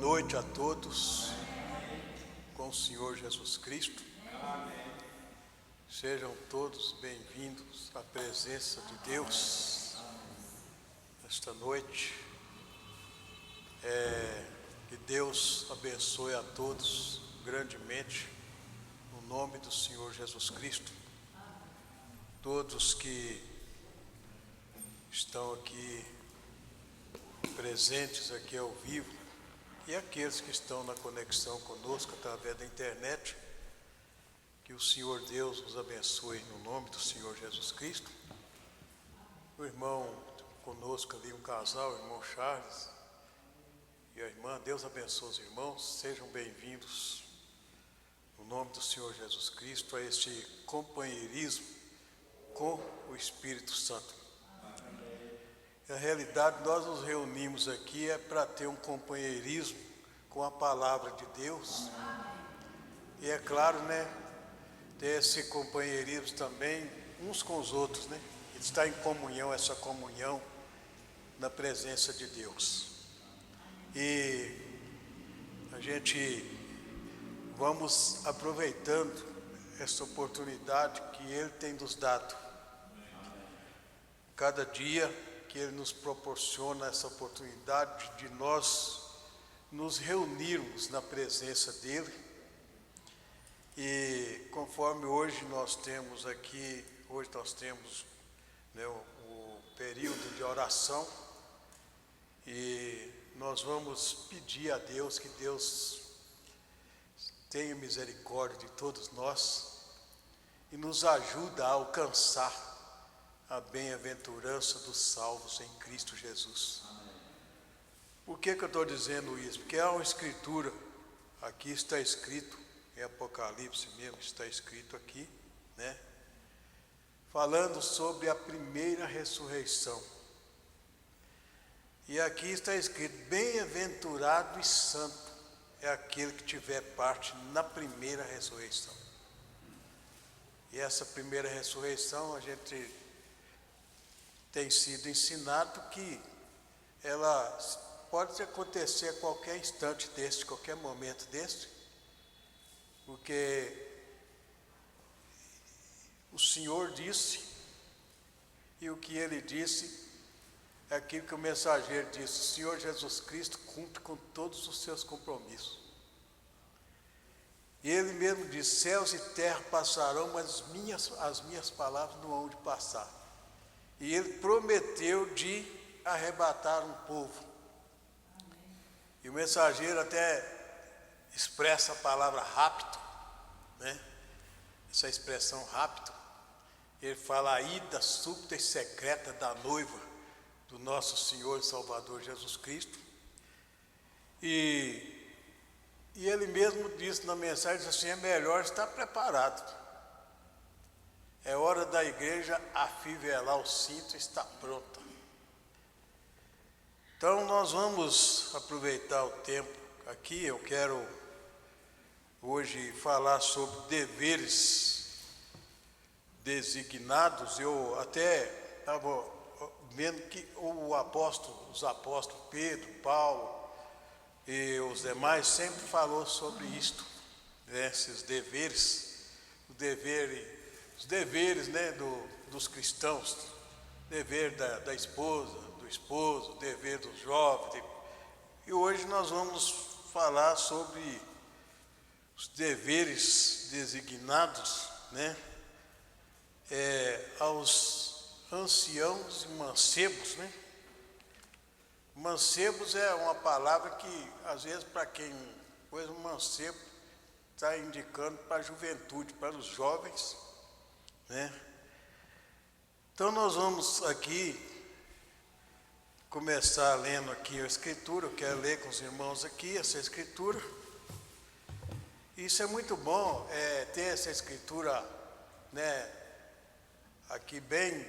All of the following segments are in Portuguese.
noite a todos, com o Senhor Jesus Cristo. Sejam todos bem-vindos à presença de Deus esta noite. Que Deus abençoe a todos grandemente, no nome do Senhor Jesus Cristo. Todos que estão aqui presentes aqui ao vivo e aqueles que estão na conexão conosco através da internet, que o Senhor Deus os abençoe no nome do Senhor Jesus Cristo. O irmão conosco ali, um casal, o irmão Charles e a irmã, Deus abençoe os irmãos, sejam bem-vindos no nome do Senhor Jesus Cristo a este companheirismo com o Espírito Santo. Na realidade, nós nos reunimos aqui para ter um companheirismo com a palavra de Deus. E é claro, ter esse companheirismo também uns com os outros, Estar em comunhão, essa comunhão na presença de Deus. E a gente vamos aproveitando essa oportunidade que Ele tem nos dado. Cada dia que Ele nos proporciona essa oportunidade de nós nos reunirmos na presença dEle. E conforme hoje nós temos o período de oração, e nós vamos pedir a Deus que Deus tenha misericórdia de todos nós e nos ajude a alcançar a bem-aventurança dos salvos em Cristo Jesus. Amém. Por que eu estou dizendo isso? Porque há uma escritura, aqui está escrito, em Apocalipse mesmo, está escrito aqui, falando sobre a primeira ressurreição. E aqui está escrito: bem-aventurado e santo é aquele que tiver parte na primeira ressurreição. E essa primeira ressurreição, a gente tem sido ensinado que ela pode acontecer a qualquer instante deste, qualquer momento deste, porque o Senhor disse, e o que Ele disse é aquilo que o mensageiro disse: o Senhor Jesus Cristo cumpre com todos os seus compromissos. E Ele mesmo disse: céus e terra passarão, mas as minhas palavras não hão de passar. E Ele prometeu de arrebatar um povo. E o mensageiro até expressa a palavra rápido, essa expressão rápido. Ele fala: a ida súbita e secreta da noiva do nosso Senhor e Salvador Jesus Cristo. E Ele mesmo disse na mensagem assim: é melhor estar preparado. É hora da igreja afivelar o cinto e estar pronta. Então nós vamos aproveitar o tempo aqui. Eu quero hoje falar sobre deveres designados. Eu até estava vendo que os apóstolos Pedro, Paulo e os demais sempre falou sobre isto, esses deveres, os deveres dos cristãos, dever da esposa, do esposo, dever dos jovens. E hoje nós vamos falar sobre os deveres designados aos anciãos e mancebos. Mancebos é uma palavra que, às vezes, para quem pois o mancebo está indicando para a juventude, para os jovens. Então nós vamos aqui começar lendo aqui a escritura. Eu quero ler com os irmãos aqui essa escritura. Isso é muito bom, ter essa escritura aqui bem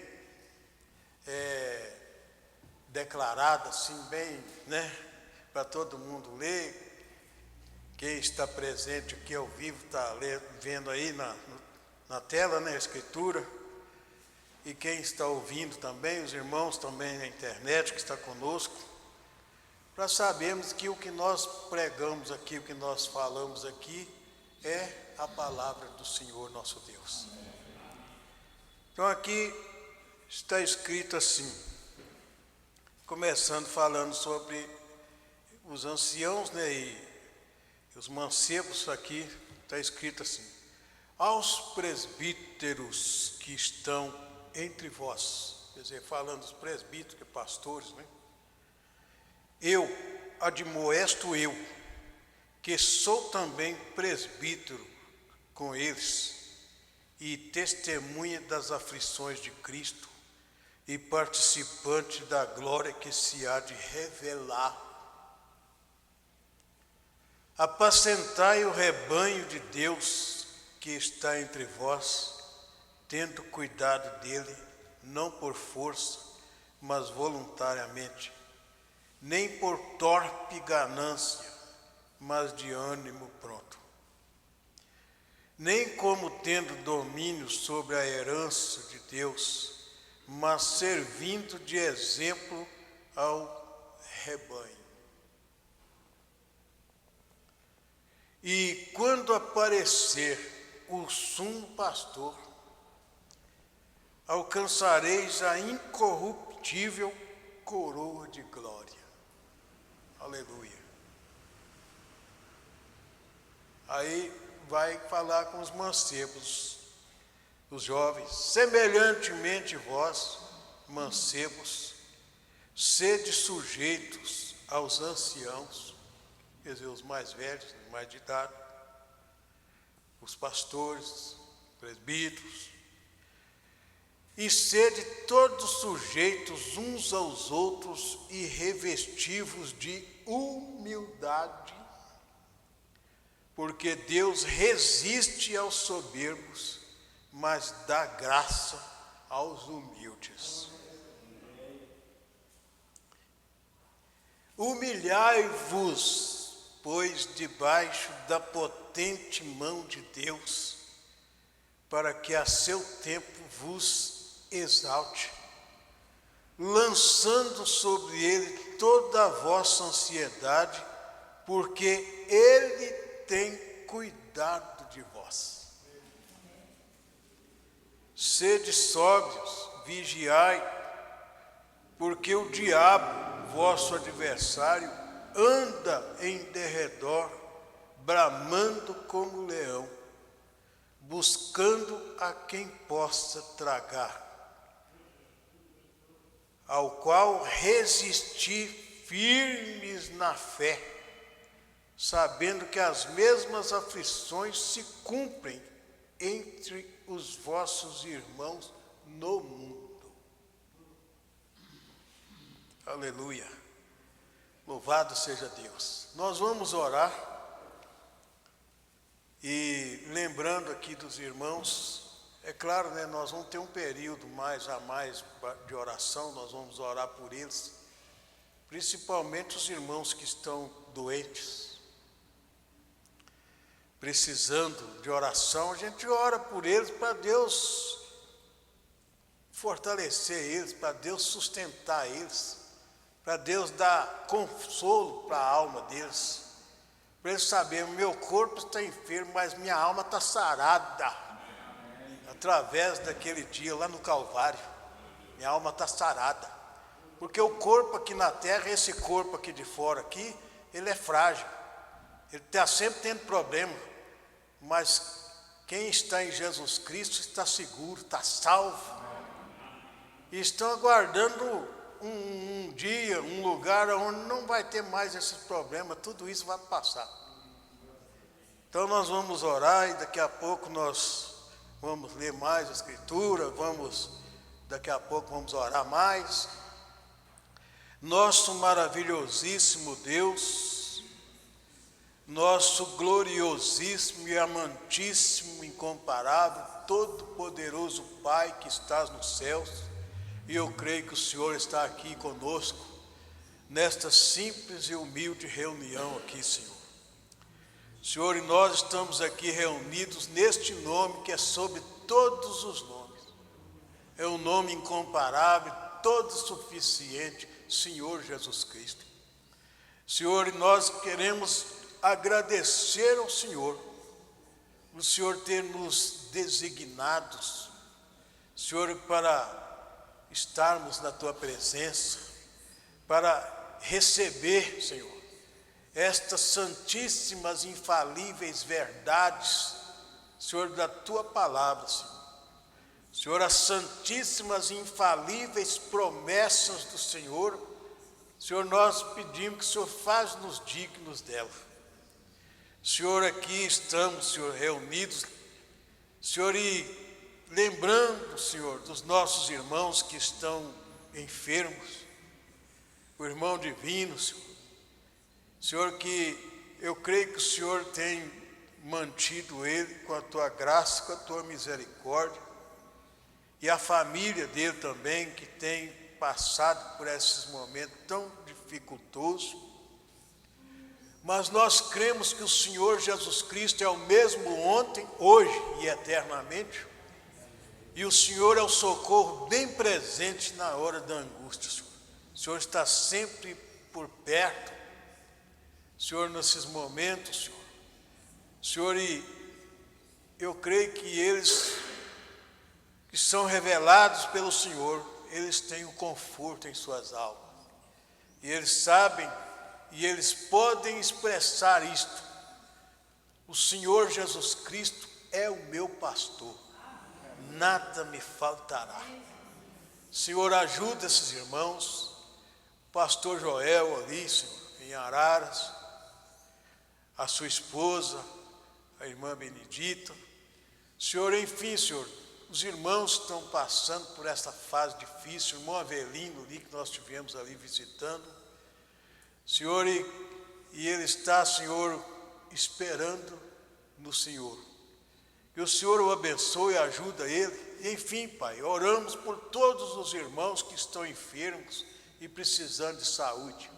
declarada, assim, bem, para todo mundo ler. Quem está presente aqui ao vivo está vendo aí na tela, a escritura. E quem está ouvindo também, os irmãos também na internet que está conosco, para sabermos que o que nós pregamos aqui, o que nós falamos aqui, é a palavra do Senhor nosso Deus. Então aqui está escrito assim, começando falando sobre os anciãos, né, e os mancebos. Aqui está escrito assim: aos presbíteros que estão entre vós, quer dizer, falando dos presbíteros, que pastores, né? Eu admoesto eu, que sou também presbítero com eles, e testemunha das aflições de Cristo, e participante da glória que se há de revelar. Apacentai o rebanho de Deus que está entre vós, tendo cuidado dele, não por força, mas voluntariamente, nem por torpe ganância, mas de ânimo pronto. Nem como tendo domínio sobre a herança de Deus, mas servindo de exemplo ao rebanho. E quando aparecer o sumo pastor, alcançareis a incorruptível coroa de glória. Aleluia. Aí vai falar com os mancebos, os jovens: semelhantemente vós, mancebos, sede sujeitos aos anciãos, quer dizer, os mais velhos, os mais de idade, os pastores, presbíteros, e sede todos sujeitos uns aos outros e revestivos de humildade, porque Deus resiste aos soberbos, mas dá graça aos humildes. Humilhai-vos, pois, debaixo da potente mão de Deus, para que a seu tempo vos exalte, lançando sobre ele toda a vossa ansiedade, porque ele tem cuidado de vós. Sede sóbrios, vigiai, porque o diabo, vosso adversário, anda em derredor, bramando como leão, buscando a quem possa tragar, ao qual resistir firmes na fé, sabendo que as mesmas aflições se cumprem entre os vossos irmãos no mundo. Aleluia. Louvado seja Deus. Nós vamos orar, e lembrando aqui dos irmãos, é claro, né, nós vamos ter um período mais de oração, nós vamos orar por eles, principalmente os irmãos que estão doentes, precisando de oração. A gente ora por eles para Deus fortalecer eles, para Deus sustentar eles, para Deus dar consolo para a alma deles, para eles saberem: meu corpo está enfermo, mas minha alma está sarada. Através daquele dia lá no Calvário, minha alma está sarada. Porque o corpo aqui na terra, esse corpo aqui de fora aqui, ele é frágil, ele está sempre tendo problema. Mas quem está em Jesus Cristo está seguro, está salvo. E estão aguardando um dia, um lugar onde não vai ter mais esses problemas, tudo isso vai passar. Então nós vamos orar, e daqui a pouco nós vamos ler mais a Escritura, daqui a pouco vamos orar mais. Nosso maravilhosíssimo Deus, nosso gloriosíssimo e amantíssimo, incomparável, todo-poderoso Pai que estás nos céus, e eu creio que o Senhor está aqui conosco, nesta simples e humilde reunião aqui, Senhor. Senhor, e nós estamos aqui reunidos neste nome que é sobre todos os nomes. É um nome incomparável, todo suficiente, Senhor Jesus Cristo. Senhor, nós queremos agradecer ao Senhor, o Senhor ter nos designados, Senhor, para estarmos na Tua presença, para receber, Senhor, estas santíssimas, infalíveis verdades, Senhor, da Tua palavra, Senhor. Senhor, as santíssimas e infalíveis promessas do Senhor, Senhor, nós pedimos que o Senhor faça-nos dignos dela. Senhor, aqui estamos, Senhor, reunidos, Senhor, e lembrando, Senhor, dos nossos irmãos que estão enfermos, o irmão Divino, Senhor. Senhor, que eu creio que o Senhor tem mantido ele com a Tua graça, com a Tua misericórdia, e a família dele também, que tem passado por esses momentos tão dificultosos. Mas nós cremos que o Senhor Jesus Cristo é o mesmo ontem, hoje e eternamente. E o Senhor é o socorro bem presente na hora da angústia, Senhor. O Senhor está sempre por perto, Senhor, nesses momentos, Senhor. Senhor, e eu creio que eles que são revelados pelo Senhor, eles têm o conforto em suas almas. E eles sabem e eles podem expressar isto: o Senhor Jesus Cristo é o meu pastor, nada me faltará. Senhor, ajuda esses irmãos, o pastor Joel ali, Senhor, em Araras, a sua esposa, a irmã Benedita. Senhor, enfim, Senhor, os irmãos estão passando por essa fase difícil, o irmão Avelino ali, que nós estivemos ali visitando, Senhor, e ele está, Senhor, esperando no Senhor. Que o Senhor o abençoe e ajuda ele. E, enfim, Pai, oramos por todos os irmãos que estão enfermos e precisando de saúde.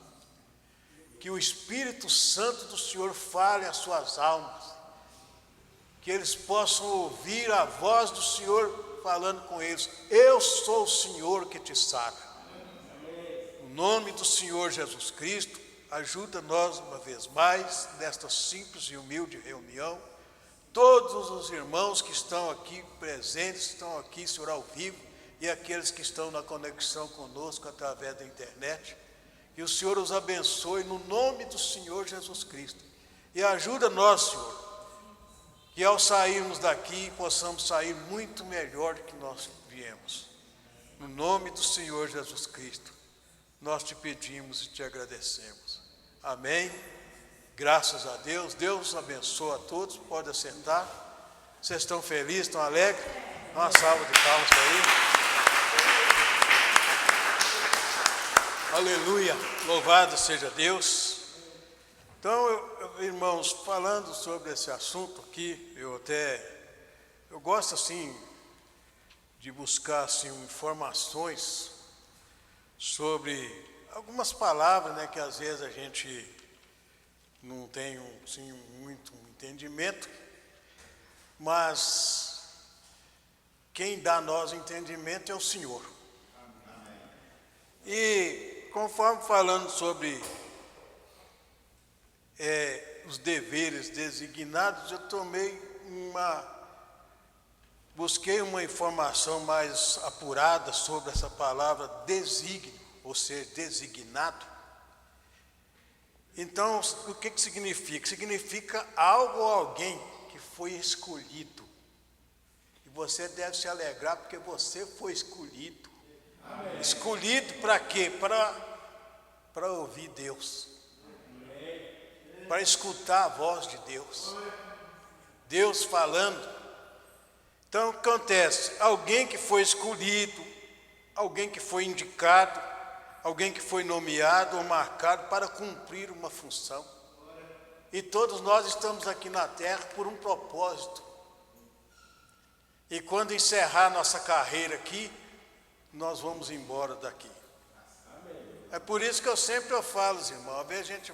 Que o Espírito Santo do Senhor fale às suas almas, que eles possam ouvir a voz do Senhor falando com eles: eu sou o Senhor que te sara. No nome do Senhor Jesus Cristo, ajuda-nos uma vez mais nesta simples e humilde reunião. Todos os irmãos que estão aqui presentes, estão aqui, Senhor, ao vivo, e aqueles que estão na conexão conosco através da internet, que o Senhor os abençoe no nome do Senhor Jesus Cristo. E ajuda-nos, Senhor, que ao sairmos daqui possamos sair muito melhor do que nós viemos. No nome do Senhor Jesus Cristo, nós te pedimos e te agradecemos. Amém. Graças a Deus. Deus abençoe a todos. Pode assentar. Vocês estão felizes, estão alegres? Dá uma salva de palmas para ele. Aleluia. Louvado seja Deus. Então, irmãos, falando sobre esse assunto aqui, eu gosto assim de buscar assim informações sobre algumas palavras, né, que às vezes a gente não tem assim, muito entendimento, mas quem dá a nós entendimento é o Senhor. E conforme falando sobre os deveres designados, eu busquei uma informação mais apurada sobre essa palavra designo, ou seja, designado. Então, o que significa? Significa algo ou alguém que foi escolhido. E você deve se alegrar porque você foi escolhido. Amém. Escolhido para quê? Para ouvir Deus. Para escutar a voz de Deus. Deus falando. Então, o que acontece? Alguém que foi escolhido, alguém que foi indicado, alguém que foi nomeado ou marcado para cumprir uma função. E todos nós estamos aqui na terra por um propósito. E quando encerrar nossa carreira aqui, nós vamos embora daqui. É por isso que eu sempre falo, irmãos, às vezes a gente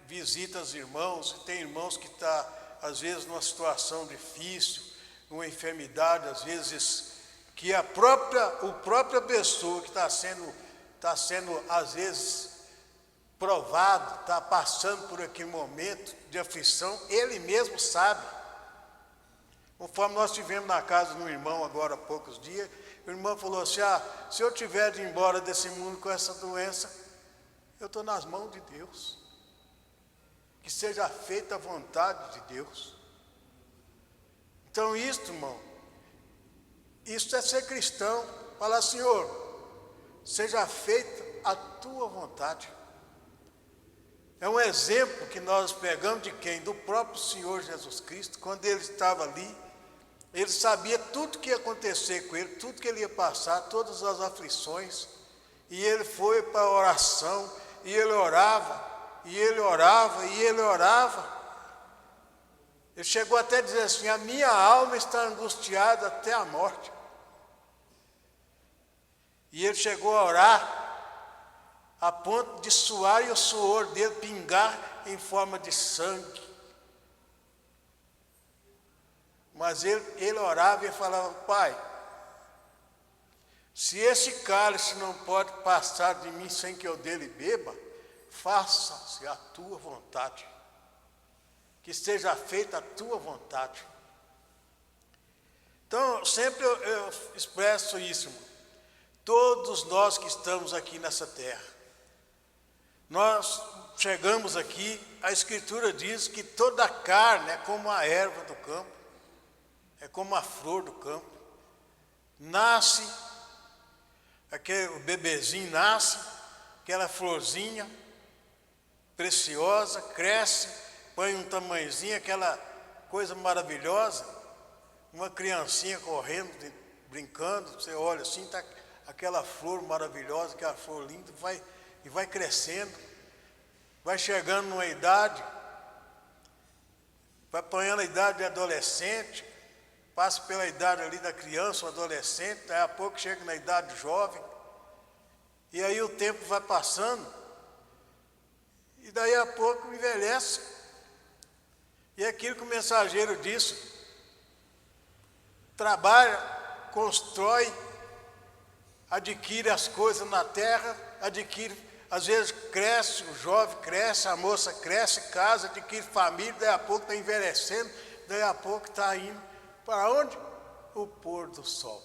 visita os irmãos, e tem irmãos que estão, às vezes, numa situação difícil, uma enfermidade, às vezes, que a própria pessoa que está sendo, às vezes, provado, está passando por aquele momento de aflição, ele mesmo sabe. Conforme nós tivemos na casa de um irmão agora há poucos dias, o irmão falou assim, se eu tiver de ir embora desse mundo com essa doença, eu estou nas mãos de Deus. Que seja feita a vontade de Deus. Então isto, irmão, isso é ser cristão. Falar, Senhor, seja feita a tua vontade. É um exemplo que nós pegamos de quem? Do próprio Senhor Jesus Cristo. Quando ele estava ali, ele sabia tudo que ia acontecer com ele, tudo que ele ia passar, todas as aflições. E ele foi para a oração, e ele orava, e ele orava, e ele orava. Ele chegou até a dizer assim, a minha alma está angustiada até a morte. E ele chegou a orar a ponto de suar e o suor dele pingar em forma de sangue. Mas ele orava e falava, Pai, se esse cálice não pode passar de mim sem que eu dele beba, faça-se a tua vontade. Que seja feita a tua vontade. Então, sempre eu expresso isso, irmão. Todos nós que estamos aqui nessa terra, nós chegamos aqui, a Escritura diz que toda carne é como a erva do campo, é como a flor do campo. Nasce, o bebezinho nasce, aquela florzinha preciosa, cresce, põe um tamanhozinho, aquela coisa maravilhosa, uma criancinha correndo, brincando, você olha assim, está aquela flor maravilhosa, aquela flor linda, vai crescendo, vai chegando numa idade, vai apanhando a idade de adolescente, passa pela idade ali da criança, o adolescente, daí a pouco chega na idade jovem, e aí o tempo vai passando, e daí a pouco envelhece. E é aquilo que o mensageiro disse, trabalha, constrói, adquire as coisas na terra, adquire, às vezes cresce, o jovem cresce, a moça cresce, casa, adquire família, daí a pouco está envelhecendo, daí a pouco está indo para onde? O pôr do sol.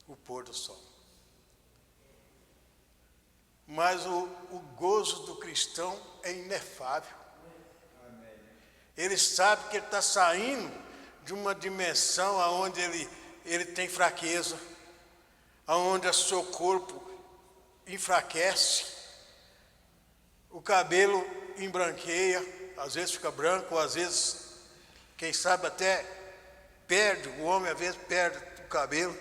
O pôr do sol. Mas o gozo do cristão é inefável. Ele sabe que ele está saindo de uma dimensão onde ele tem fraqueza, onde o seu corpo enfraquece, o cabelo embranqueia, às vezes fica branco, às vezes, quem sabe até perde, o homem às vezes perde o cabelo.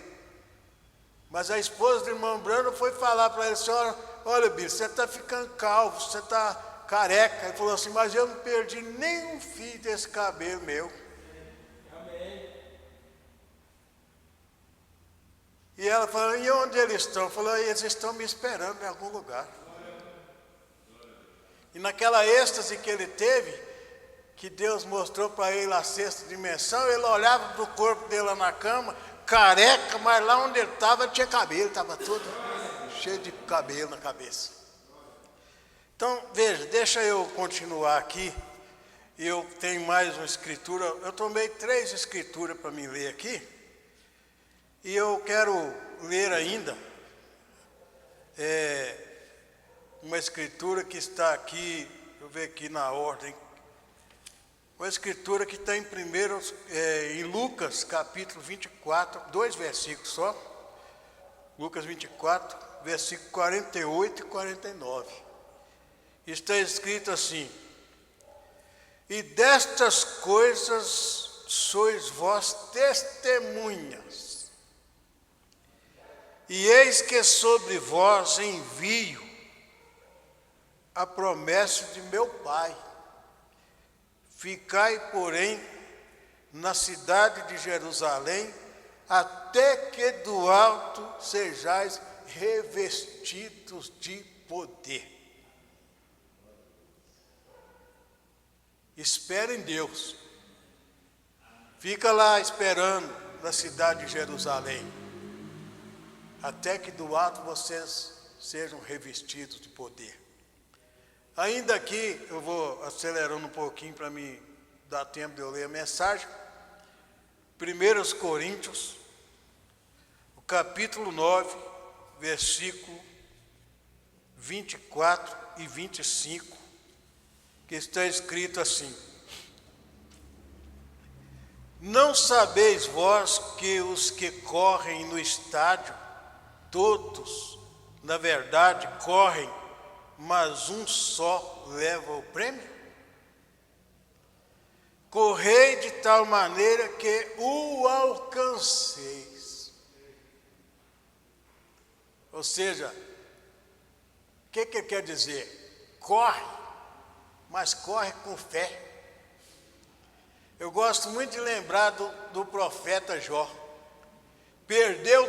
Mas a esposa do irmão Brando foi falar para ele, senhora, olha, Billy, você está ficando calvo, você está careca. Ele falou assim, mas eu não perdi nem um fio desse cabelo meu. Amém. E ela falou, e onde eles estão? Falou, eles estão me esperando em algum lugar. E naquela êxtase que ele teve, que Deus mostrou para ele a sexta dimensão, ele olhava para o corpo dele lá na cama, careca, mas lá onde ele estava tinha cabelo, estava todo cheio de cabelo na cabeça. Então, veja, deixa eu continuar aqui. Eu tenho mais uma escritura, eu tomei 3 escrituras para me ler aqui. E eu quero ler ainda uma escritura que está aqui, deixa eu ver aqui na ordem. Uma escritura que está em Lucas, capítulo 24, 2 versículos só. Lucas 24, versículo 48 e 49. Está escrito assim, e destas coisas sois vós testemunhas, e eis que sobre vós envio a promessa de meu Pai. Ficai, porém, na cidade de Jerusalém, até que do alto sejais revestidos de poder. Espere em Deus. Fica lá esperando na cidade de Jerusalém, até que do alto vocês sejam revestidos de poder. Ainda aqui, eu vou acelerando um pouquinho para me dar tempo de eu ler a mensagem. 1 Coríntios, o capítulo 9, versículo 24 e 25, que está escrito assim: não sabeis vós que os que correm no estádio, todos, na verdade, correm, mas um só leva o prêmio? Correi de tal maneira que o alcanceis. Ou seja, o que ele quer dizer? Corre, mas corre com fé. Eu gosto muito de lembrar do profeta Jó. Perdeu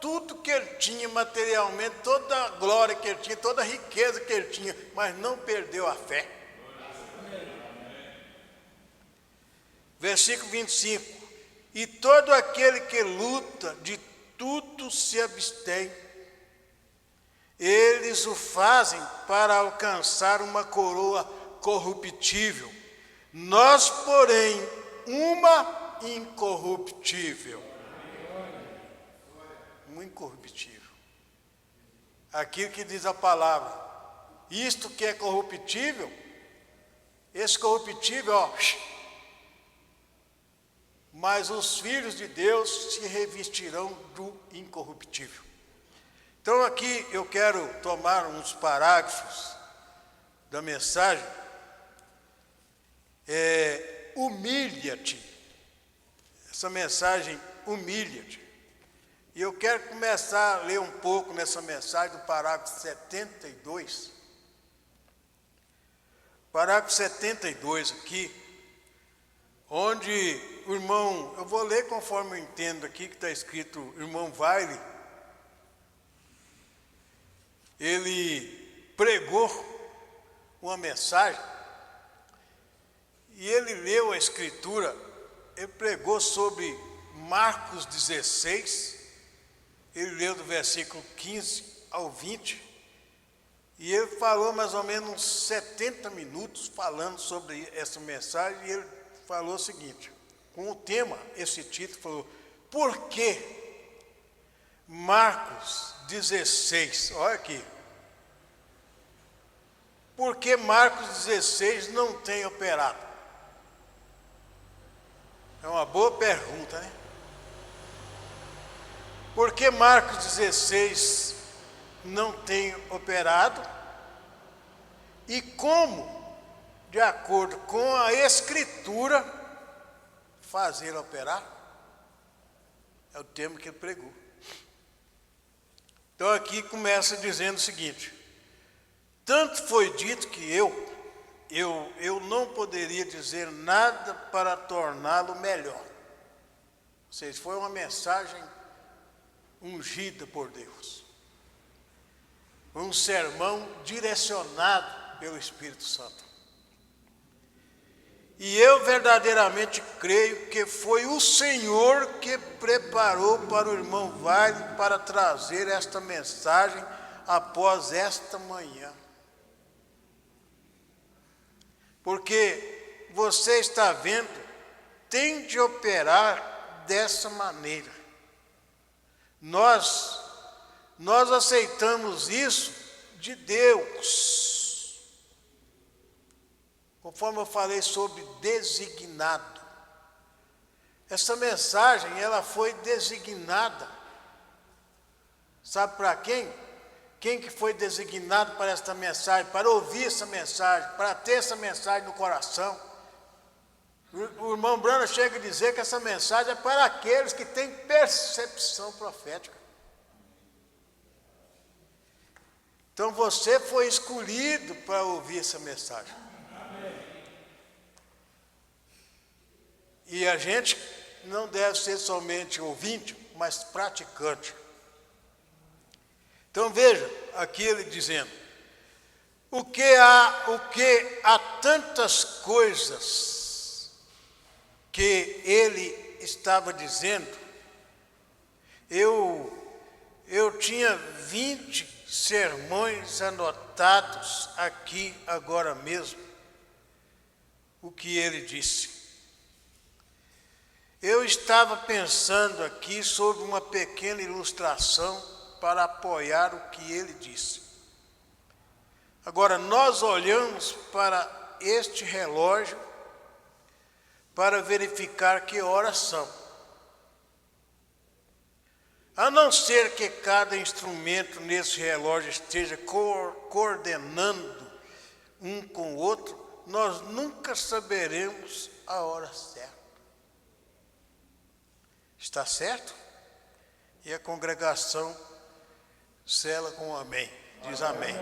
tudo que ele tinha materialmente, toda a glória que ele tinha, toda a riqueza que ele tinha, mas não perdeu a fé. Versículo 25: e todo aquele que luta, de tudo se abstém. Eles o fazem para alcançar uma coroa corruptível. Nós, porém, uma incorruptível. Uma incorruptível. Aquilo que diz a palavra. Isto que é corruptível, esse corruptível, ó, mas os filhos de Deus se revestirão do incorruptível. Então aqui eu quero tomar uns parágrafos da mensagem. Humilha-te. Essa mensagem, humilha-te. E eu quero começar a ler um pouco nessa mensagem do parágrafo 72. Parágrafo 72 aqui, onde o irmão, eu vou ler conforme eu entendo aqui, que está escrito, o irmão Wiley, ele pregou uma mensagem, e ele leu a escritura, ele pregou sobre Marcos 16, ele leu do versículo 15 ao 20, e ele falou mais ou menos uns 70 minutos falando sobre essa mensagem, e ele falou o seguinte, com o tema, esse título, falou: por que Marcos 16, olha aqui, por que Marcos 16 não tem operado? É uma boa pergunta, né? Por que Marcos 16 não tem operado? E como, de acordo com a Escritura, fazer operar? É o tema que ele pregou. Então aqui começa dizendo o seguinte: tanto foi dito que eu não poderia dizer nada para torná-lo melhor. Ou seja, foi uma mensagem ungida por Deus. Foi um sermão direcionado pelo Espírito Santo. E eu verdadeiramente creio que foi o Senhor que preparou para o irmão Wiley para trazer esta mensagem após esta manhã. Porque você está vendo, tem de operar dessa maneira. Nós aceitamos isso de Deus. Conforme eu falei sobre designado. Essa mensagem, ela foi designada. Sabe para quem? Quem que foi designado para esta mensagem, para ouvir essa mensagem, para ter essa mensagem no coração? O irmão Brana chega a dizer que essa mensagem é para aqueles que têm percepção profética. Então você foi escolhido para ouvir essa mensagem. E a gente não deve ser somente ouvinte, mas praticante. Então veja, aqui ele dizendo, o que há tantas coisas que ele estava dizendo, eu eu tinha 20 sermões anotados aqui agora mesmo, o que ele disse. Eu estava pensando aqui sobre uma pequena ilustração para apoiar o que ele disse. Agora, nós olhamos para este relógio para verificar que horas são. A não ser que cada instrumento nesse relógio esteja coordenando um com o outro, nós nunca saberemos a hora certa. Está certo? E a congregação sela com um amém, diz amém.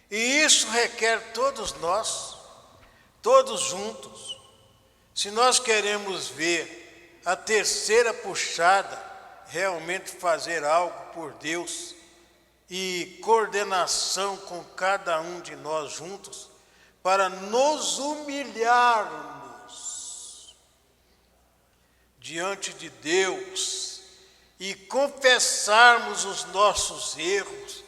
E isso requer todos nós, todos juntos. Se nós queremos ver a terceira puxada realmente fazer algo por Deus e coordenação com cada um de nós juntos, para nos humilharmos diante de Deus e confessarmos os nossos erros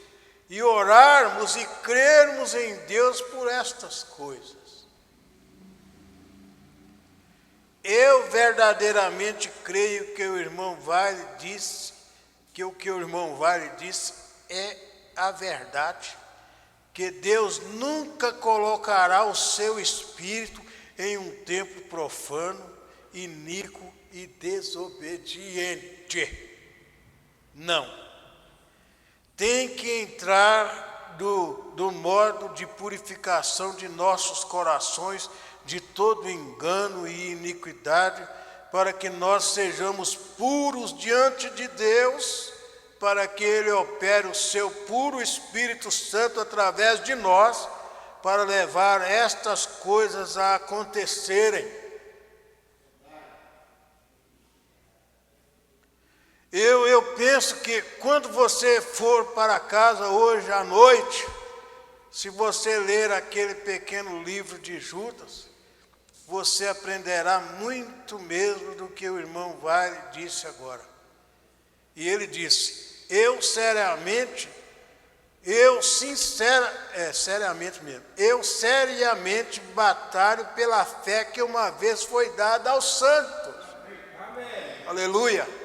e orarmos e crermos em Deus por estas coisas. Eu verdadeiramente creio que o irmão Vale disse, que o que o irmão Vale disse é a verdade, que Deus nunca colocará o seu espírito em um templo profano, iníquo e desobediente. Não. Tem que entrar do modo de purificação de nossos corações, de todo engano e iniquidade, para que nós sejamos puros diante de Deus, para que Ele opere o seu puro Espírito Santo através de nós, para levar estas coisas a acontecerem. Eu penso que quando você for para casa hoje à noite, se você ler aquele pequeno livro de Judas, você aprenderá muito mesmo do que o irmão Vale disse agora. E ele disse, seriamente batalho pela fé que uma vez foi dada aos santos. Amém. Aleluia.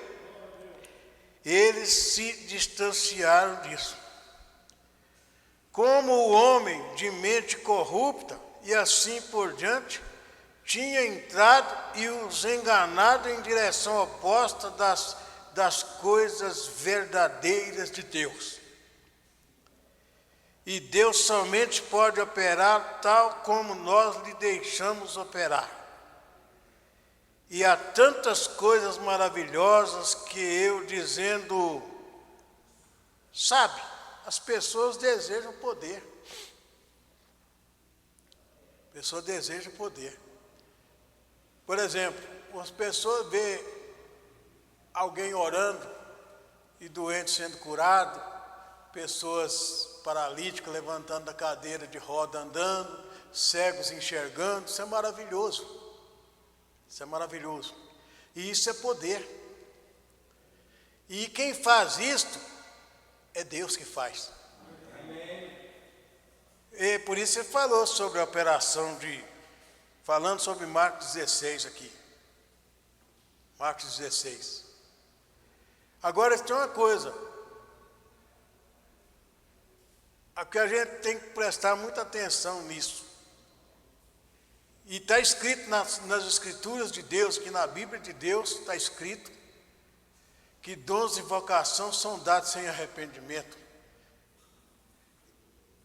Eles se distanciaram disso. Como o homem de mente corrupta e assim por diante, tinha entrado e os enganado em direção oposta das coisas verdadeiras de Deus. E Deus somente pode operar tal como nós lhe deixamos operar. E há tantas coisas maravilhosas que eu dizendo, sabe, as pessoas desejam poder. A pessoa deseja poder. Por exemplo, as pessoas veem alguém orando e doente sendo curado, pessoas paralíticas levantando da cadeira de roda andando, cegos enxergando, isso é maravilhoso. Isso é maravilhoso. E isso é poder. E quem faz isto é Deus que faz. Amém. E por isso ele falou sobre a operação falando sobre Marcos 16 aqui. Marcos 16. Agora tem uma coisa. Que a gente tem que prestar muita atenção nisso. E está escrito nas Escrituras de Deus, que na Bíblia de Deus está escrito que dons de vocação são dados sem arrependimento.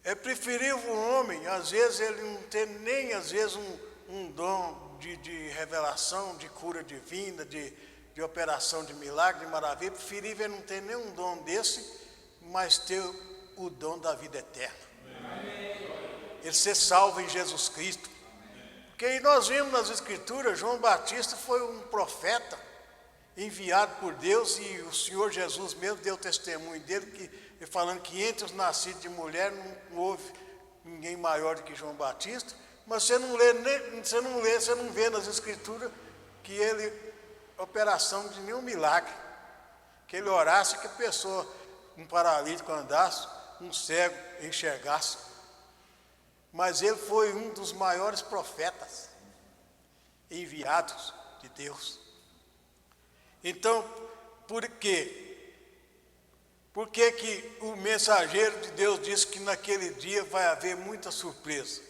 É preferível o homem, às vezes ele não ter nem, às vezes, um dom de revelação, de cura divina, de operação de milagre, de maravilha. É preferível ele não ter nenhum dom desse, mas ter o dom da vida eterna. Ele ser salvo em Jesus Cristo. Porque nós vimos nas Escrituras, João Batista foi um profeta enviado por Deus, e o Senhor Jesus mesmo deu testemunho dele, falando que entre os nascidos de mulher não houve ninguém maior do que João Batista, mas você não vê nas Escrituras que ele, operação de nenhum milagre, que ele orasse que a pessoa, um paralítico andasse, um cego enxergasse. Mas ele foi um dos maiores profetas enviados de Deus. Então, por quê? Por que que o mensageiro de Deus disse que naquele dia vai haver muita surpresa?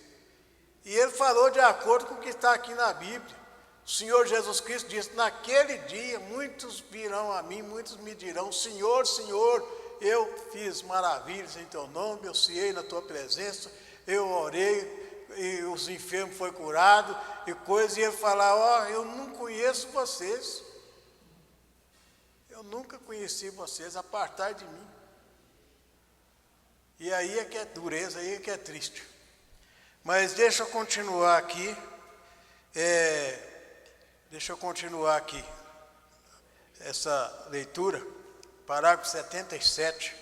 E ele falou de acordo com o que está aqui na Bíblia. O Senhor Jesus Cristo disse: naquele dia muitos virão a mim, muitos me dirão: Senhor, Senhor, eu fiz maravilhas em teu nome, eu ciei na tua presença, eu orei e os enfermos foram curados e coisas. E ele falar: ó, eu não conheço vocês. Eu nunca conheci vocês, apartai de mim. E aí é que é dureza, aí é que é triste. Mas deixa eu continuar aqui. Essa leitura, parágrafo 77.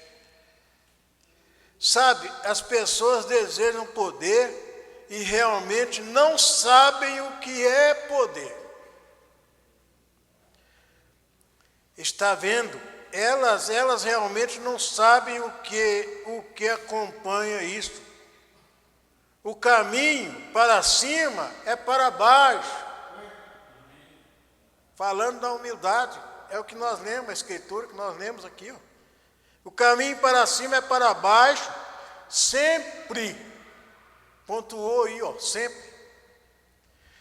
Sabe, as pessoas desejam poder e realmente não sabem o que é poder. Está vendo? Elas realmente não sabem o que acompanha isso. O caminho para cima é para baixo. Falando da humildade, é o que nós lemos, a escritura que nós lemos aqui. Ó. O caminho para cima é para baixo, sempre. Pontuou aí, ó, sempre.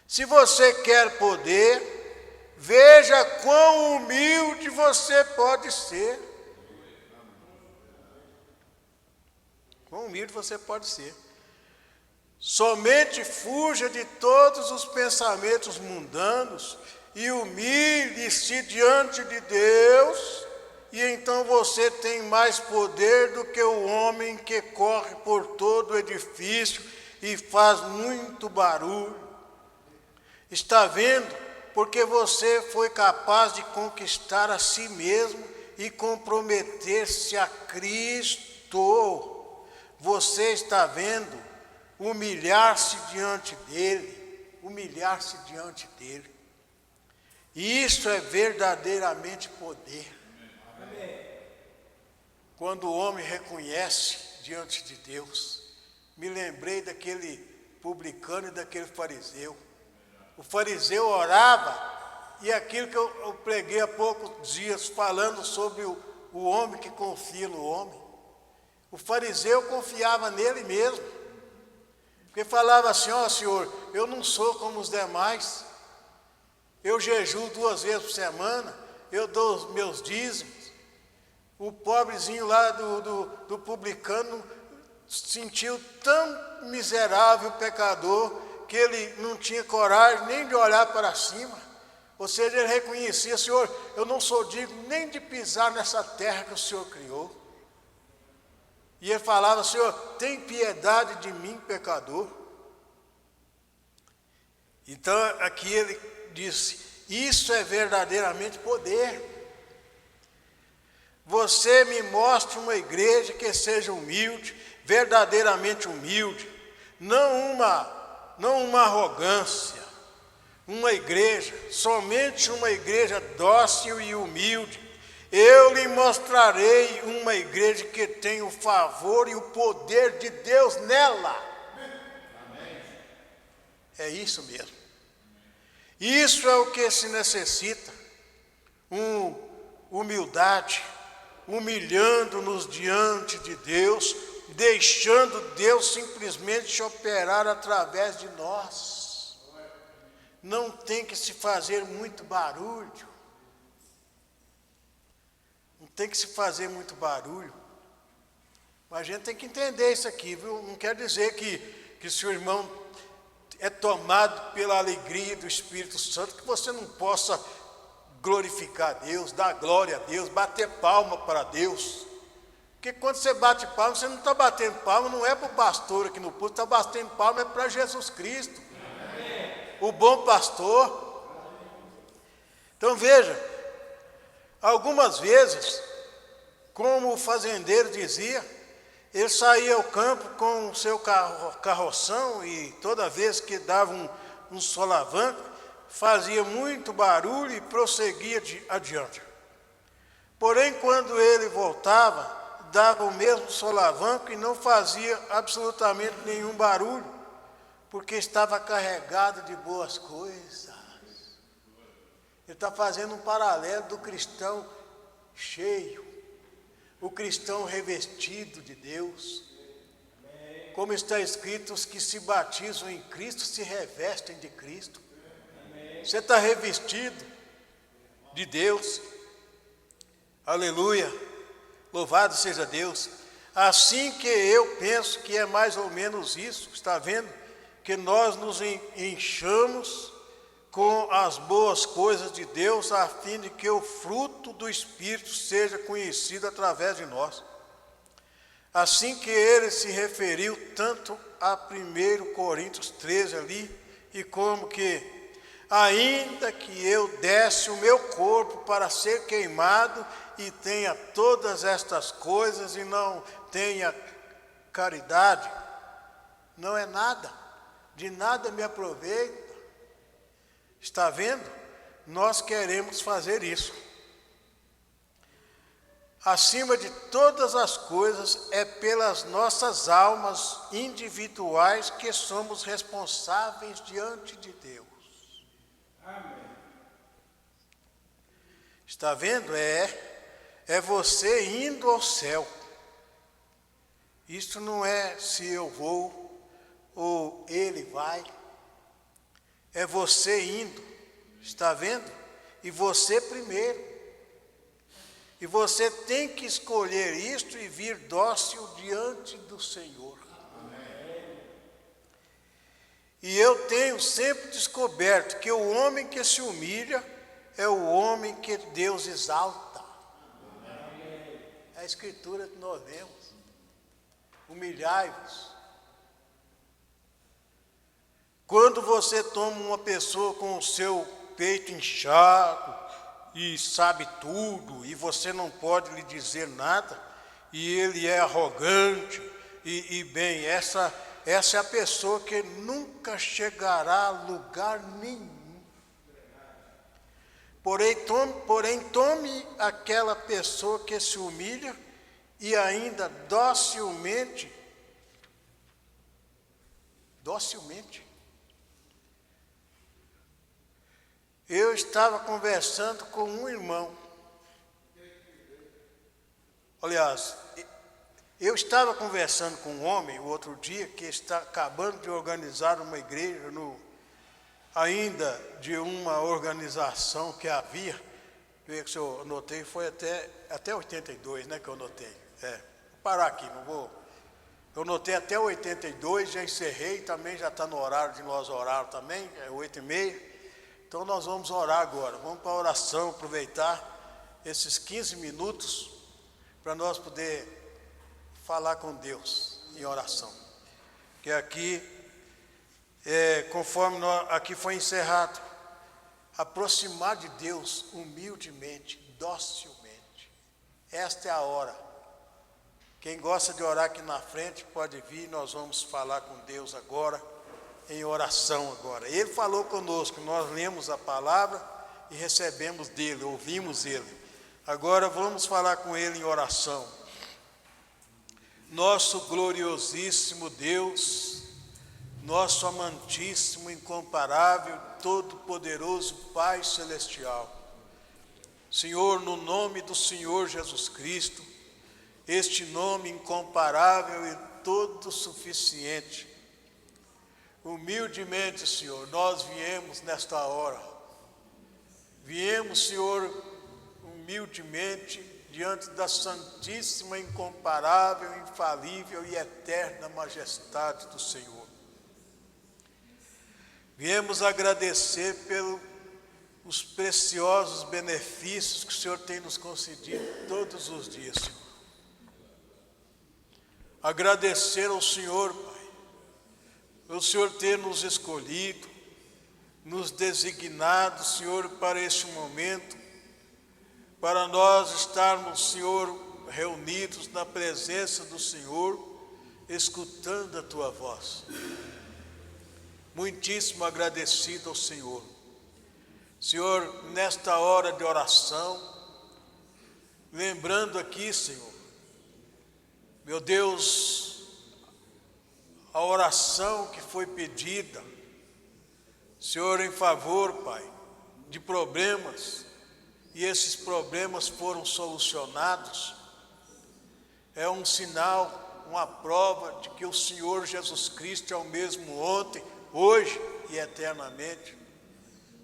Se você quer poder, veja quão humilde você pode ser. Quão humilde você pode ser. Somente fuja de todos os pensamentos mundanos e humilhe-se diante de Deus, e então você tem mais poder do que o homem que corre por todo o edifício e faz muito barulho. Está vendo? Porque você foi capaz de conquistar a si mesmo e comprometer-se a Cristo. Você está vendo? Humilhar-se diante dele, humilhar-se diante dele. E isso é verdadeiramente poder. Quando o homem reconhece diante de Deus. Me lembrei daquele publicano e daquele fariseu. O fariseu orava, e aquilo que eu preguei há poucos dias, falando sobre o homem que confia no homem. O fariseu confiava nele mesmo. Porque falava assim: ó, Senhor, eu não sou como os demais. Eu jejuo 2 vezes por semana, eu dou os meus dízimos. O pobrezinho lá do publicano sentiu tão miserável pecador que ele não tinha coragem nem de olhar para cima. Ou seja, ele reconhecia: Senhor, eu não sou digno nem de pisar nessa terra que o Senhor criou. E ele falava: Senhor, tem piedade de mim, pecador. Então aqui ele disse: isso é verdadeiramente poder. Você me mostre uma igreja que seja humilde, verdadeiramente humilde, não uma arrogância. Uma igreja, somente uma igreja dócil e humilde. Eu lhe mostrarei uma igreja que tem o favor e o poder de Deus nela. Amém. É isso mesmo. Isso é o que se necessita. Humildade, humilhando-nos diante de Deus, deixando Deus simplesmente operar através de nós. Não tem que se fazer muito barulho. Não tem que se fazer muito barulho. Mas a gente tem que entender isso aqui, viu? Não quer dizer que se o irmão é tomado pela alegria do Espírito Santo, que você não possa glorificar a Deus, dar glória a Deus, bater palma para Deus. Porque quando você bate palma, você não está batendo palma, não é para o pastor aqui no púlpito, está batendo palma, é para Jesus Cristo. Amém. O bom pastor. Então veja, algumas vezes, como o fazendeiro dizia, ele saía ao campo com o seu carroção e toda vez que dava um solavanco, fazia muito barulho e prosseguia adiante. Porém, quando ele voltava, dava o mesmo solavanco e não fazia absolutamente nenhum barulho, porque estava carregado de boas coisas. Ele está fazendo um paralelo do cristão cheio, o cristão revestido de Deus. Como está escrito, os que se batizam em Cristo se revestem de Cristo. Você está revestido de Deus. Aleluia. Louvado seja Deus. Assim que eu penso que é mais ou menos isso, está vendo? Que nós nos enchamos com as boas coisas de Deus, a fim de que o fruto do Espírito seja conhecido através de nós. Assim que ele se referiu tanto a 1 Coríntios 13 ali, e como que, ainda que eu desse o meu corpo para ser queimado, e tenha todas estas coisas e não tenha caridade, não é nada, de nada me aproveita. Está vendo? Nós queremos fazer isso. Acima de todas as coisas, é pelas nossas almas individuais que somos responsáveis diante de Deus. Amém. Está vendo? É você indo ao céu. Isso não é se eu vou ou ele vai. É você indo. Está vendo? E você primeiro. E você tem que escolher isto e vir dócil diante do Senhor. Amém. E eu tenho sempre descoberto que o homem que se humilha é o homem que Deus exalta. Amém. É a escritura que nós lemos. Humilhai-vos. Quando você toma uma pessoa com o seu peito inchado, e sabe tudo, e você não pode lhe dizer nada, e ele é arrogante, e bem, essa é a pessoa que nunca chegará a lugar nenhum. Porém, tome aquela pessoa que se humilha, e ainda docilmente, eu estava conversando com um irmão. Aliás, eu estava conversando com um homem o outro dia que está acabando de organizar uma igreja ainda de uma organização que havia. Que eu anotei, foi até 82, né, que eu anotei. Vou parar aqui, não vou. Eu anotei até 82, já encerrei, também já está no horário de nós orar também, é 8h30. Então nós vamos orar agora, vamos para a oração, aproveitar esses 15 minutos para nós poder falar com Deus em oração. Que aqui, conforme aqui foi encerrado, aproximar de Deus humildemente, docilmente. Esta é a hora. Quem gosta de orar aqui na frente pode vir, nós vamos falar com Deus agora. Em oração agora. Ele falou conosco, nós lemos a palavra e recebemos dele, ouvimos ele. Agora vamos falar com ele em oração. Nosso gloriosíssimo Deus, nosso amantíssimo, incomparável, todo-poderoso Pai Celestial. Senhor, no nome do Senhor Jesus Cristo, este nome incomparável e todo suficiente, humildemente, Senhor, nós viemos nesta hora. Viemos, Senhor, humildemente, diante da santíssima, incomparável, infalível e eterna majestade do Senhor. Viemos agradecer pelos preciosos benefícios que o Senhor tem nos concedido todos os dias, Senhor. Agradecer ao Senhor, Pai, o Senhor ter nos escolhido, nos designado, Senhor, para este momento, para nós estarmos, Senhor, reunidos na presença do Senhor, escutando a Tua voz. Muitíssimo agradecido ao Senhor. Senhor, nesta hora de oração, lembrando aqui, Senhor, meu Deus, a oração que foi pedida, Senhor, em favor, Pai, de problemas, e esses problemas foram solucionados, é um sinal, uma prova de que o Senhor Jesus Cristo é o mesmo ontem, hoje e eternamente.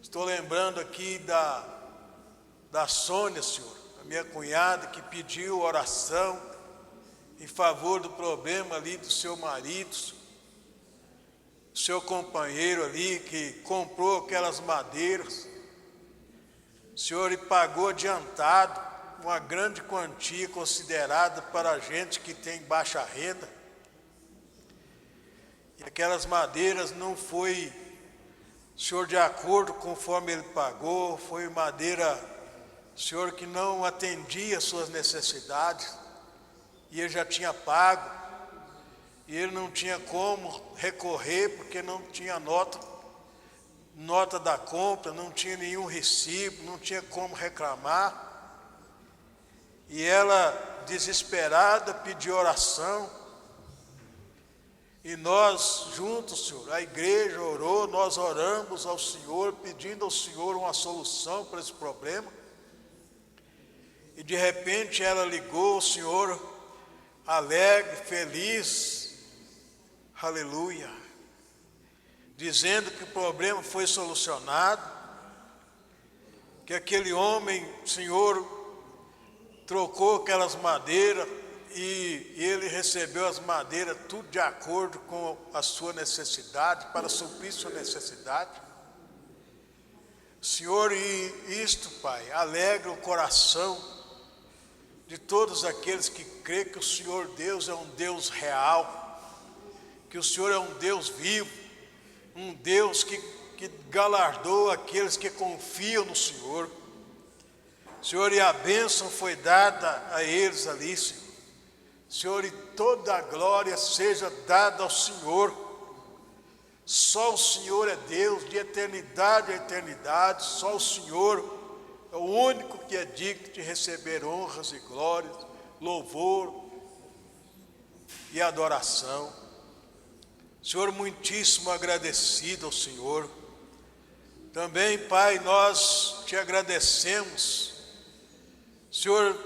Estou lembrando aqui da Sônia, Senhor, a minha cunhada, que pediu oração em favor do problema ali do seu marido, seu companheiro ali, que comprou aquelas madeiras, Senhor, e pagou adiantado uma grande quantia considerada para a gente que tem baixa renda. E aquelas madeiras não foi, Senhor, de acordo conforme ele pagou, foi madeira, Senhor, que não atendia às suas necessidades, e ele já tinha pago, e ele não tinha como recorrer, porque não tinha nota da compra, não tinha nenhum recibo, não tinha como reclamar. E ela, desesperada, pediu oração. E nós juntos, Senhor, a igreja orou, nós oramos ao Senhor, pedindo ao Senhor uma solução para esse problema. E de repente ela ligou ao Senhor, alegre, feliz, aleluia, dizendo que o problema foi solucionado, que aquele homem, Senhor, trocou aquelas madeiras e ele recebeu as madeiras tudo de acordo com a sua necessidade, para suprir sua necessidade. Senhor, e isto, Pai, alegra o coração de todos aqueles que creem que o Senhor Deus é um Deus real, que o Senhor é um Deus vivo, um Deus que galardoa aqueles que confiam no Senhor. Senhor, e a bênção foi dada a eles ali, Senhor. Senhor, e toda a glória seja dada ao Senhor. Só o Senhor é Deus, de eternidade a eternidade, só o Senhor é o único que é digno de receber honras e glórias, louvor e adoração. Senhor, muitíssimo agradecido ao Senhor. Também, Pai, nós te agradecemos. Senhor,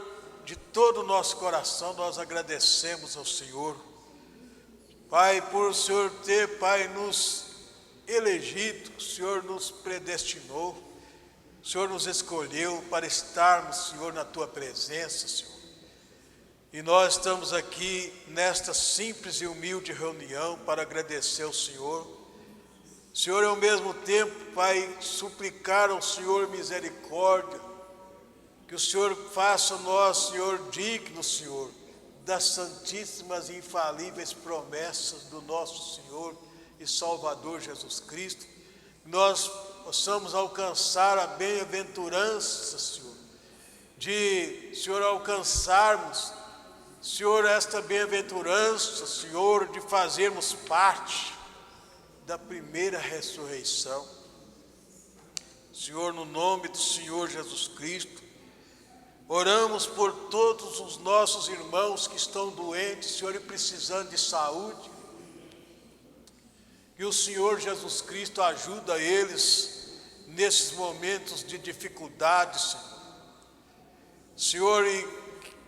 de todo o nosso coração, nós agradecemos ao Senhor. Pai, por o Senhor ter, Pai, nos elegido, o Senhor nos predestinou, o Senhor nos escolheu para estarmos, Senhor, na Tua presença, Senhor. E nós estamos aqui nesta simples e humilde reunião para agradecer ao Senhor. Senhor, ao mesmo tempo, Pai, suplicar ao Senhor misericórdia, que o Senhor faça nós, Senhor, digno, Senhor, das santíssimas e infalíveis promessas do nosso Senhor e Salvador Jesus Cristo. Nós possamos alcançar a bem-aventurança, Senhor, de, Senhor, alcançarmos, Senhor, esta bem-aventurança, Senhor, de fazermos parte da primeira ressurreição. Senhor, no nome do Senhor Jesus Cristo, oramos por todos os nossos irmãos que estão doentes, Senhor, e precisando de saúde. Que o Senhor Jesus Cristo ajuda eles nesses momentos de dificuldade, Senhor. Senhor, e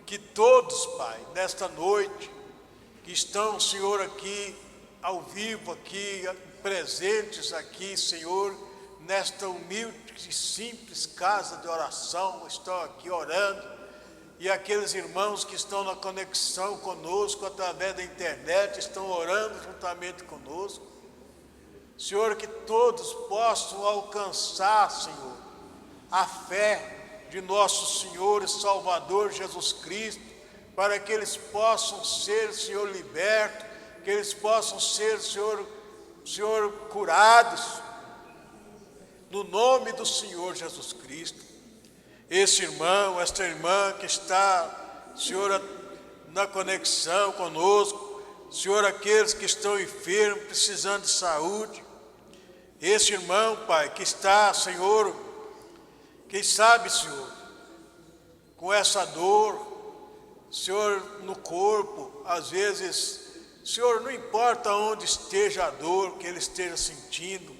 que todos, Pai, nesta noite, que estão, Senhor, aqui, ao vivo, aqui, presentes aqui, Senhor, nesta humilde e simples casa de oração, estão aqui orando, e aqueles irmãos que estão na conexão conosco, através da internet, estão orando juntamente conosco. Senhor, que todos possam alcançar, Senhor, a fé de nosso Senhor e Salvador Jesus Cristo, para que eles possam ser, Senhor, libertos, que eles possam ser, Senhor, curados, no nome do Senhor Jesus Cristo. Esse irmão, esta irmã que está, Senhor, na conexão conosco, Senhor, aqueles que estão enfermos, precisando de saúde, esse irmão, Pai, que está, Senhor, quem sabe, Senhor, com essa dor, Senhor, no corpo, às vezes, Senhor, não importa onde esteja a dor que ele esteja sentindo,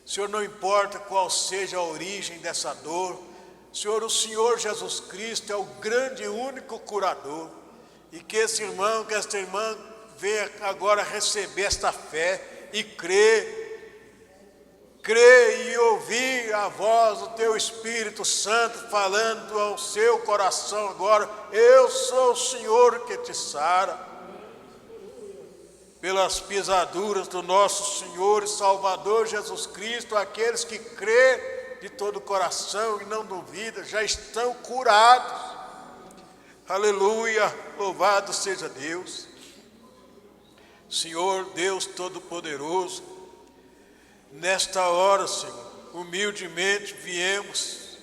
Senhor, não importa qual seja a origem dessa dor, Senhor, o Senhor Jesus Cristo é o grande e único curador, e que esse irmão, que esta irmã venha agora receber esta fé e crer e ouvir a voz do Teu Espírito Santo falando ao seu coração agora: eu sou o Senhor que te sara. Pelas pisaduras do nosso Senhor e Salvador Jesus Cristo, aqueles que crê de todo o coração e não duvida, já estão curados. Aleluia, louvado seja Deus. Senhor Deus Todo-Poderoso, nesta hora, Senhor, humildemente viemos,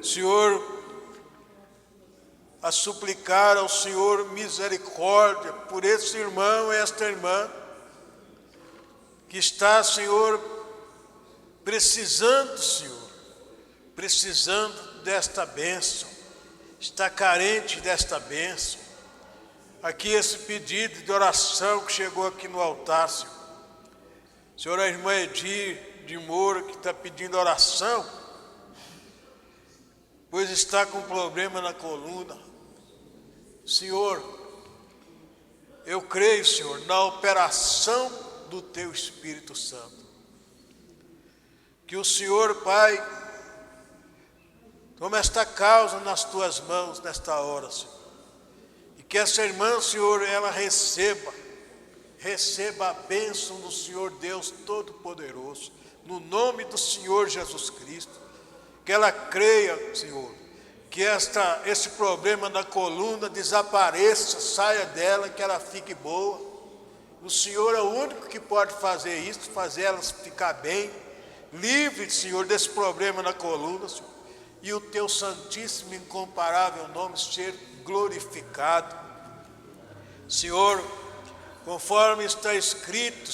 Senhor, a suplicar ao Senhor misericórdia por esse irmão e esta irmã, que está, Senhor, precisando, Senhor, precisando desta bênção, está carente desta bênção. Aqui esse pedido de oração que chegou aqui no altar, Senhor. Senhor, a irmã Edir de Moura, que está pedindo oração, pois está com problema na coluna. Senhor, eu creio, Senhor, na operação do Teu Espírito Santo. Que o Senhor, Pai, tome esta causa nas Tuas mãos nesta hora, Senhor. E que essa irmã, Senhor, ela receba a bênção do Senhor Deus Todo-Poderoso, no nome do Senhor Jesus Cristo. Que ela creia, Senhor, que esse problema na coluna desapareça, saia dela, que ela fique boa. O Senhor é o único que pode fazer isso, fazer ela ficar bem, livre, Senhor, desse problema na coluna, Senhor. E o Teu santíssimo e incomparável nome ser glorificado. Senhor, conforme está escrito,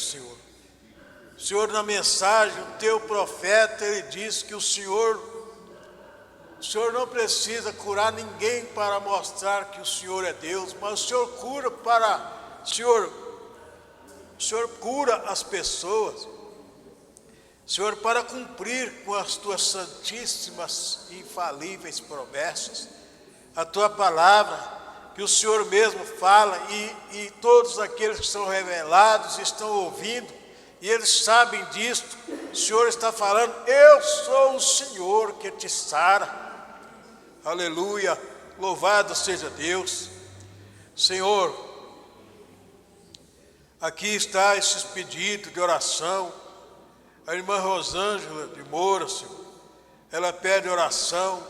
Senhor, na mensagem, o Teu profeta, ele diz que o Senhor não precisa curar ninguém para mostrar que o Senhor é Deus, mas o Senhor cura o Senhor cura as pessoas, Senhor, para cumprir com as Tuas santíssimas e infalíveis promessas, a Tua palavra, que o Senhor mesmo fala, e todos aqueles que são revelados estão ouvindo, e eles sabem disto. O Senhor está falando: eu sou o Senhor que te sara. Aleluia, louvado seja Deus. Senhor, aqui está esses pedidos de oração. A irmã Rosângela de Moura, Senhor, ela pede oração,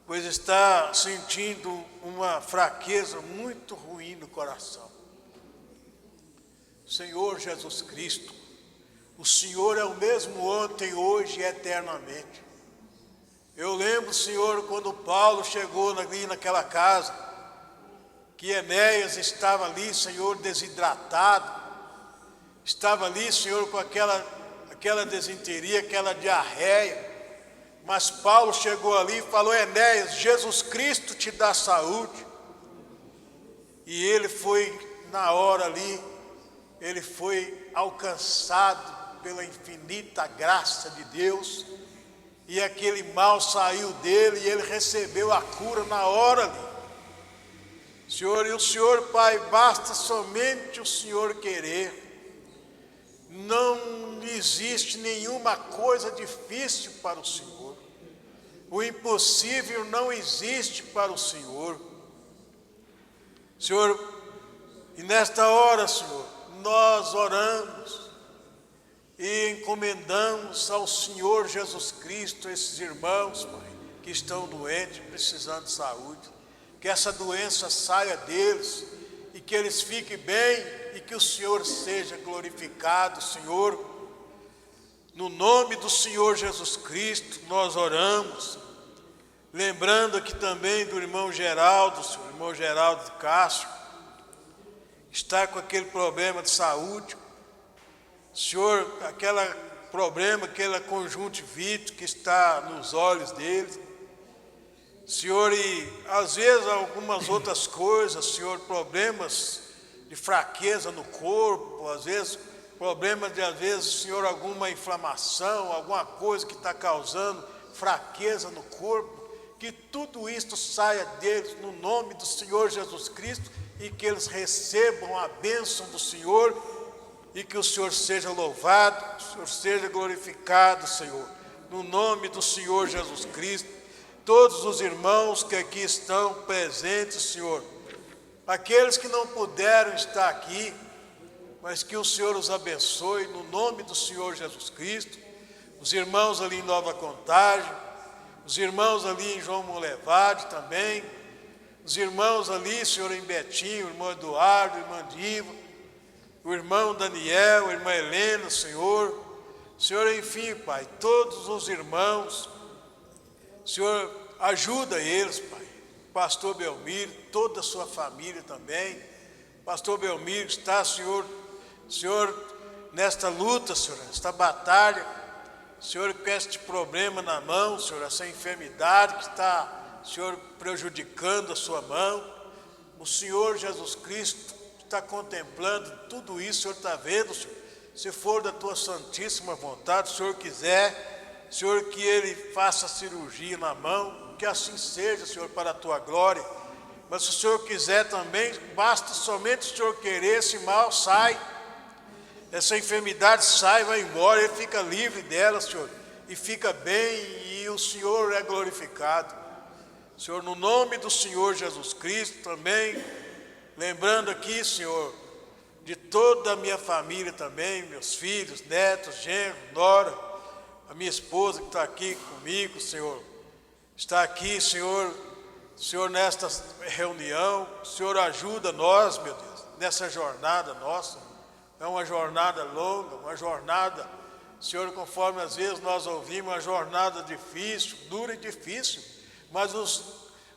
pois está sentindo uma fraqueza muito ruim no coração. Senhor Jesus Cristo, o Senhor é o mesmo ontem, hoje e eternamente. Eu lembro, Senhor, quando Paulo chegou ali naquela casa, que Enéas estava ali, Senhor, desidratado, estava ali, Senhor, com aquela desinteria, aquela diarreia. Mas Paulo chegou ali e falou: Enéas, Jesus Cristo te dá saúde. E ele foi, na hora ali, ele foi alcançado pela infinita graça de Deus, e aquele mal saiu dele, e ele recebeu a cura na hora ali. Senhor, e o Senhor, Pai, basta somente o Senhor querer. Não existe nenhuma coisa difícil para o Senhor. O impossível não existe para o Senhor. Senhor, e nesta hora, Senhor, nós oramos e encomendamos ao Senhor Jesus Cristo esses irmãos, Pai, que estão doentes, precisando de saúde. Que essa doença saia deles e que eles fiquem bem e que o Senhor seja glorificado, Senhor. No nome do Senhor Jesus Cristo, nós oramos. Lembrando aqui também do irmão Geraldo, Senhor, irmão Geraldo de Cássio, está com aquele problema de saúde. Senhor, aquele problema, aquela conjuntivite que está nos olhos dele. Senhor, e às vezes algumas outras coisas, Senhor, problemas de fraqueza no corpo, às vezes problemas de, às vezes, Senhor, alguma inflamação, alguma coisa que está causando fraqueza no corpo, que tudo isto saia deles no nome do Senhor Jesus Cristo e que eles recebam a bênção do Senhor e que o Senhor seja louvado, o Senhor seja glorificado, Senhor, no nome do Senhor Jesus Cristo. Todos os irmãos que aqui estão presentes, Senhor, aqueles que não puderam estar aqui, mas que o Senhor os abençoe no nome do Senhor Jesus Cristo, os irmãos ali em Nova Contagem, os irmãos ali em João Molevade também, os irmãos ali, Senhor, em Betinho, o irmão Eduardo, a irmã Diva, o irmão Daniel, a irmã Helena, Senhor, enfim, Pai, todos os irmãos, Senhor, ajuda eles, Pai, pastor Belmiro, toda a sua família também, pastor Belmiro está, Senhor, nesta luta, Senhor, nesta batalha, Senhor, com este problema na mão, Senhor, essa enfermidade que está, Senhor, prejudicando a sua mão, o Senhor Jesus Cristo está contemplando tudo isso, o Senhor está vendo, Senhor, se for da tua santíssima vontade, se o Senhor quiser, Senhor, que Ele faça cirurgia na mão, que assim seja, Senhor, para a tua glória, mas se o Senhor quiser também, basta somente o Senhor querer, esse mal sai, essa enfermidade sai, vai embora, Ele fica livre dela, Senhor, e fica bem, e o Senhor é glorificado. Senhor, no nome do Senhor Jesus Cristo também, lembrando aqui, Senhor, de toda a minha família também, meus filhos, netos, genros, nora, a minha esposa que está aqui comigo, Senhor, está aqui, Senhor, nesta reunião, Senhor, ajuda nós, meu Deus, nessa jornada nossa, é uma jornada longa, uma jornada, Senhor, conforme às vezes nós ouvimos, uma jornada difícil, dura e difícil, mas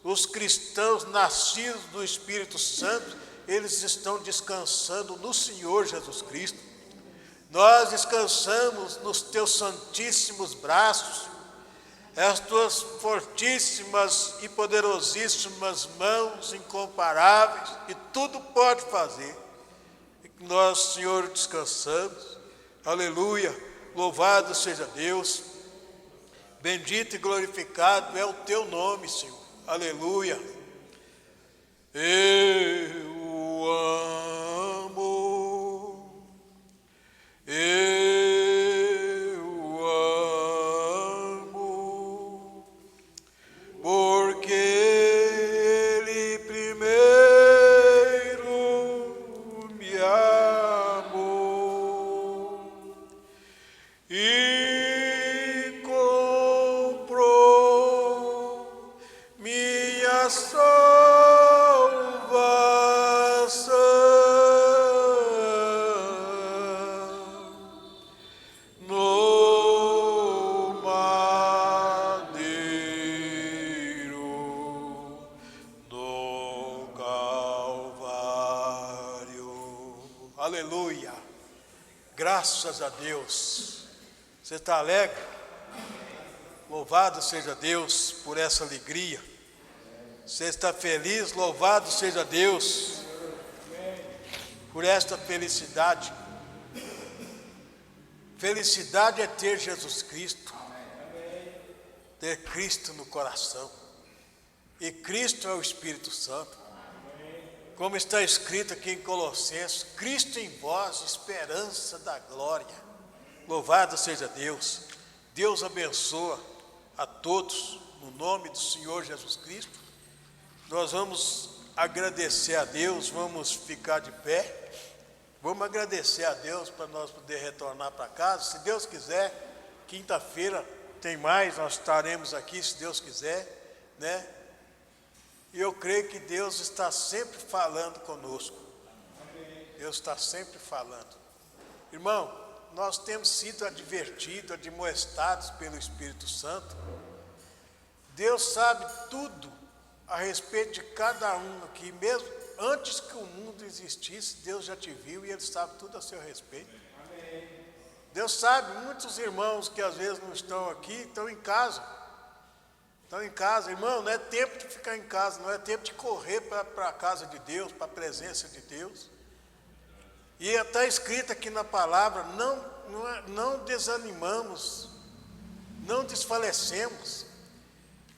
os cristãos nascidos do Espírito Santo, eles estão descansando no Senhor Jesus Cristo. Nós descansamos nos teus santíssimos braços, as tuas fortíssimas e poderosíssimas mãos incomparáveis, e tudo pode fazer. E nós, Senhor, descansamos. Aleluia, louvado seja Deus, bendito e glorificado é o teu nome, Senhor. Aleluia. Eu amo, porque Ele primeiro me amou e comprou minha Aleluia, graças a Deus. Você está alegre? Louvado seja Deus por essa alegria. Você está feliz? Louvado seja Deus por esta felicidade. Felicidade é ter Jesus Cristo, ter Cristo no coração, e Cristo é o Espírito Santo. Como está escrito aqui em Colossenses, Cristo em vós, esperança da glória. Louvado seja Deus. Deus abençoa a todos, no nome do Senhor Jesus Cristo. Nós vamos agradecer a Deus, vamos ficar de pé, vamos agradecer a Deus para nós poder retornar para casa. Se Deus quiser, quinta-feira tem mais, nós estaremos aqui, se Deus quiser, né? E eu creio que Deus está sempre falando conosco. Deus está sempre falando. Irmão, nós temos sido advertidos, admoestados pelo Espírito Santo. Deus sabe tudo a respeito de cada um aqui, mesmo antes que o mundo existisse, Deus já te viu e Ele sabe tudo a seu respeito. Deus sabe, muitos irmãos que às vezes não estão aqui, estão em casa. Estão em casa, irmão, não é tempo de ficar em casa, não é tempo de correr para a casa de Deus, para a presença de Deus. E está escrito aqui na palavra, não desanimamos, não desfalecemos,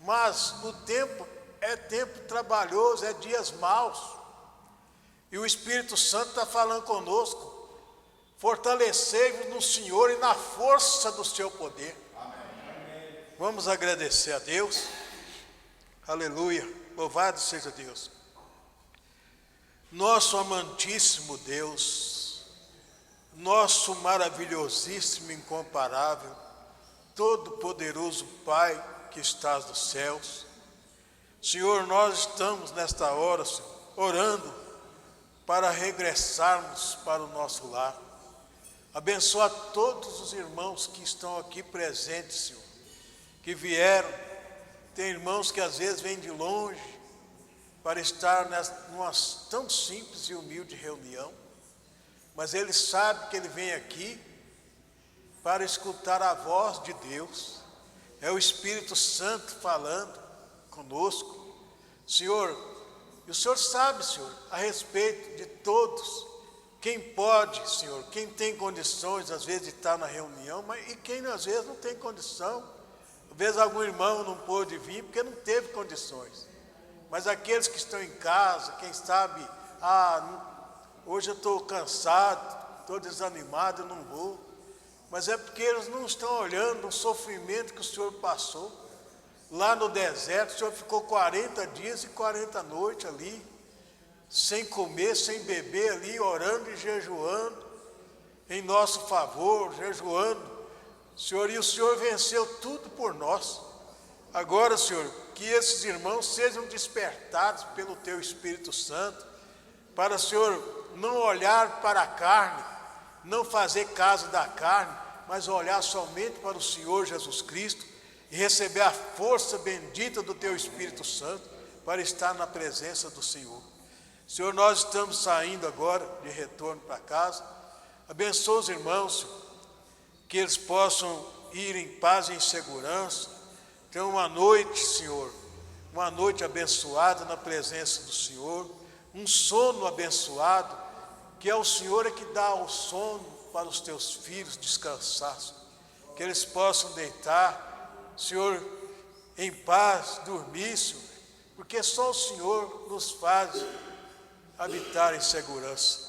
mas o tempo é tempo trabalhoso, é dias maus, e o Espírito Santo está falando conosco, fortalecei-vos no Senhor e na força do seu poder. Amém. Vamos agradecer a Deus, aleluia, louvado seja Deus. Nosso amantíssimo Deus, nosso maravilhosíssimo, incomparável, todo-poderoso Pai que estás nos céus, Senhor, nós estamos nesta hora, Senhor, orando para regressarmos para o nosso lar. Abençoa todos os irmãos que estão aqui presentes, Senhor, que vieram. Tem irmãos que às vezes vêm de longe para estar numa tão simples e humilde reunião, mas ele sabe que ele vem aqui para escutar a voz de Deus. É o Espírito Santo falando conosco, Senhor, e o Senhor sabe, Senhor, a respeito de todos, quem pode, Senhor, quem tem condições, às vezes, de estar na reunião, e quem, às vezes, não tem condição. Às vezes, algum irmão não pôde vir porque não teve condições. Mas aqueles que estão em casa, quem sabe, hoje eu estou cansado, estou desanimado, eu não vou. Mas é porque eles não estão olhando o sofrimento que o Senhor passou. Lá no deserto, o Senhor ficou 40 dias e 40 noites ali, sem comer, sem beber ali, orando e jejuando, em nosso favor, jejuando, Senhor, e o Senhor venceu tudo por nós. Agora, Senhor, que esses irmãos sejam despertados pelo Teu Espírito Santo, para, Senhor, não olhar para a carne, não fazer caso da carne, mas olhar somente para o Senhor Jesus Cristo e receber a força bendita do Teu Espírito Santo para estar na presença do Senhor. Senhor, nós estamos saindo agora de retorno para casa. Abençoa os irmãos, Senhor, que eles possam ir em paz e em segurança. Ter uma noite, Senhor, uma noite abençoada na presença do Senhor, um sono abençoado, que é o Senhor que dá o sono para os Teus filhos descansar, que eles possam deitar, Senhor, em paz, dormir, Senhor, porque só o Senhor nos faz habitar em segurança.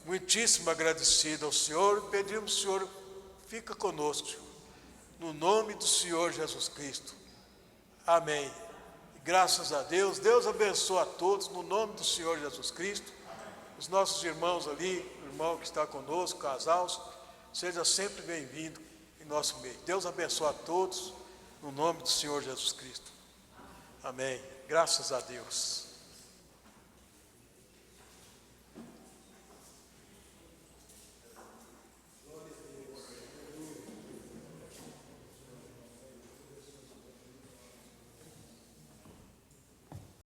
Muitíssimo agradecido ao Senhor, pedimos, Senhor, fica conosco, Senhor, no nome do Senhor Jesus Cristo. Amém. Graças a Deus. Deus abençoa a todos, no nome do Senhor Jesus Cristo. Os nossos irmãos ali, o irmão que está conosco, casal, seja sempre bem-vindo em nosso meio. Deus abençoa a todos, no nome do Senhor Jesus Cristo. Amém. Graças a Deus.